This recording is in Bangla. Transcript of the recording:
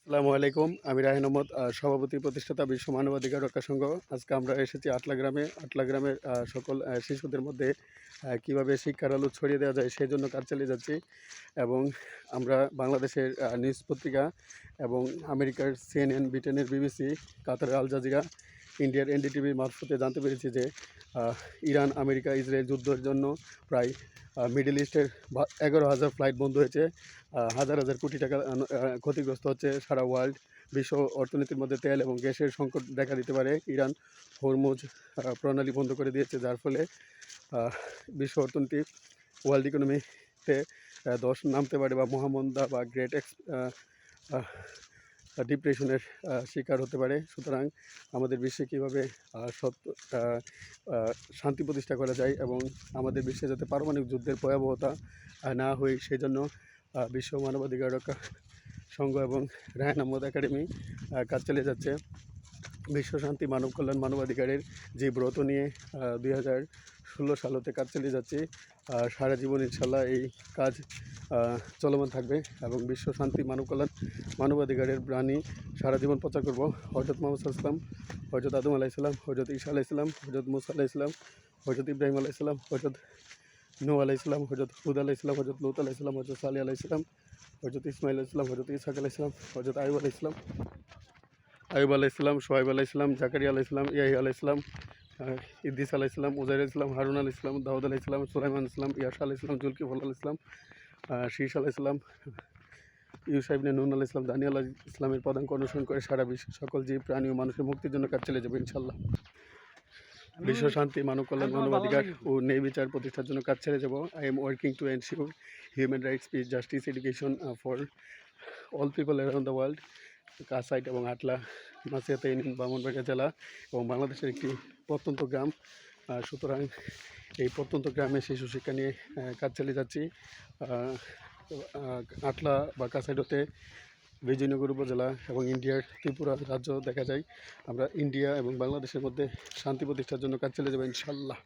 আসসালামু আলাইকুম। আমি রায়হান আহমদ, সভাপতি প্রতিষ্ঠাতা বিশ্ব মানবাধিকার রক্ষা সংঘ। আজকে আমরা এসেছি আটলা গ্রামে। আটলা গ্রামের সকল শিশুদের মধ্যে কীভাবে শিক্ষার আলো ছড়িয়ে দেওয়া যায় সেই জন্য কাজ চালিয়ে যাচ্ছি। এবং আমরা বাংলাদেশের নিউজ পত্রিকা এবং আমেরিকার CNN, ব্রিটেনের BBC, কাতারের আল জাজিরা, ইন্ডিয়ার NDTV মারফতে জানতে পেরেছি যে ইরান, আমেরিকা, ইসরায়েল যুদ্ধের জন্য প্রায় মিডল ইস্টের 11,000 ফ্লাইট বন্ধ হয়েছে। হাজার হাজার কোটি টাকা ক্ষতিগ্রস্ত হচ্ছে সারা ওয়ার্ল্ড। বিশ্ব অর্থনীতির মধ্যে তেল এবং গ্যাসের সংকট দেখা দিতে পারে। ইরান হরমুজ প্রণালী বন্ধ করে দিয়েছে, যার ফলে বিশ্ব অর্থনীতি, ওয়ার্ল্ড ইকোনমিতে ধস নামতে পারে বা মহামন্দা বা গ্রেট ডিপ্রেশনের শিকার হতে পারে। সুতরাং আমাদের বিশ্বে কীভাবে শান্তি প্রতিষ্ঠা করা যায় এবং আমাদের বিশ্বে যাতে পারমাণবিক যুদ্ধের ভয়াবহতা না হয় সেই জন্য বিশ্ব মানবাধিকার রক্ষা সংঘ এবং রায়হান আহমদ একাডেমি কাজ চালিয়ে যাচ্ছে। বিশ্ব শান্তি, মানব কল্যাণ, মানবাধিকারের যে ব্রত নিয়ে 2016 সাল হতে কাজ চালিয়ে যাচ্ছি। সারা জীবন ইনশাল্লাহ এই কাজ চলমান থাকবে এবং বিশ্ব শান্তি, মানব কল্যাণ, মানবাধিকারের বাণী সারা জীবন প্রচার করব। হযরত মুহাম্মদ সাল্লাল্লাহু আলাইহি ওয়াসাল্লাম, হযরত আদম আলাইহিস সালাম, হযরত ঈসা আলাইহিস সালাম, হযরত মুসা আলাইহিস সালাম, হযরত ইব্রাহিম আলাইহিস সালাম, হযরত নূহ আলাইহিস সালাম, হযরত হুদ আলাইহিস সালাম, হযরত লূত আলাইহিস সালাম, হযরত সালেহ আলাইহিস সালাম, হযরত ইসমাঈল আলাইহিস সালাম, হযরত ইসহাক আলাইহিস সালাম, হযরত আইয়ুব আলাইহিস সালাম, আলাইহিস সালাম, সোহাইব আলাইহিস সালাম, জাকারিয়া আলাইহিস সালাম, ইয়াহইয়া আলাইহিস সালাম, ইদ্রিস আলাইহিস সালাম, উজাইর আলাইহিস সালাম, হারুন আলাইহিস সালাম, দাউদ আলাইহিস সালাম, সুলাইমান আলাইহিস সালাম, ইয়াশা আলাইহিস সালাম, জুলকিফল আলাইহিস সালাম, শীস আলাইহিস সালাম, ইউসা ইবনে নুন আলাইহিস সালাম, দানিয়েল আলাইহিস সালামের পদাঙ্ক অনুসরণ করে সারা বিশ্বের সকল জীব, প্রাণী ও মানুষের মুক্তির জন্য কাজ চালিয়ে যাবে ইনশাআল্লাহ। বিশ্ব শান্তি, মানব কল্যাণ, মানবাধিকার ও ন্যায় বিচার প্রতিষ্ঠার জন্য কাজ চালিয়ে যাব। I am working to ensure human rights, peace, justice, education for all people around the world. কাসাইট এবং আটলা মাসিয়াতা ইউনিয়ন, ব্রাহ্মণবাড়িয়া জেলা এবং বাংলাদেশের একটি প্রত্যন্ত গ্রাম। সুতরাং এই প্রত্যন্ত গ্রামে শিশু শিক্ষা নিয়ে কাজ চালিয়ে যাচ্ছি। আটলা বা কাসাইট হতে বিজয়নগর উপজেলা এবং ইন্ডিয়ার ত্রিপুরা রাজ্য দেখা যায়। আমরা ইন্ডিয়া এবং বাংলাদেশের মধ্যে শান্তি প্রতিষ্ঠার জন্য কাজ চালিয়ে যাবো ইনশাল্লাহ।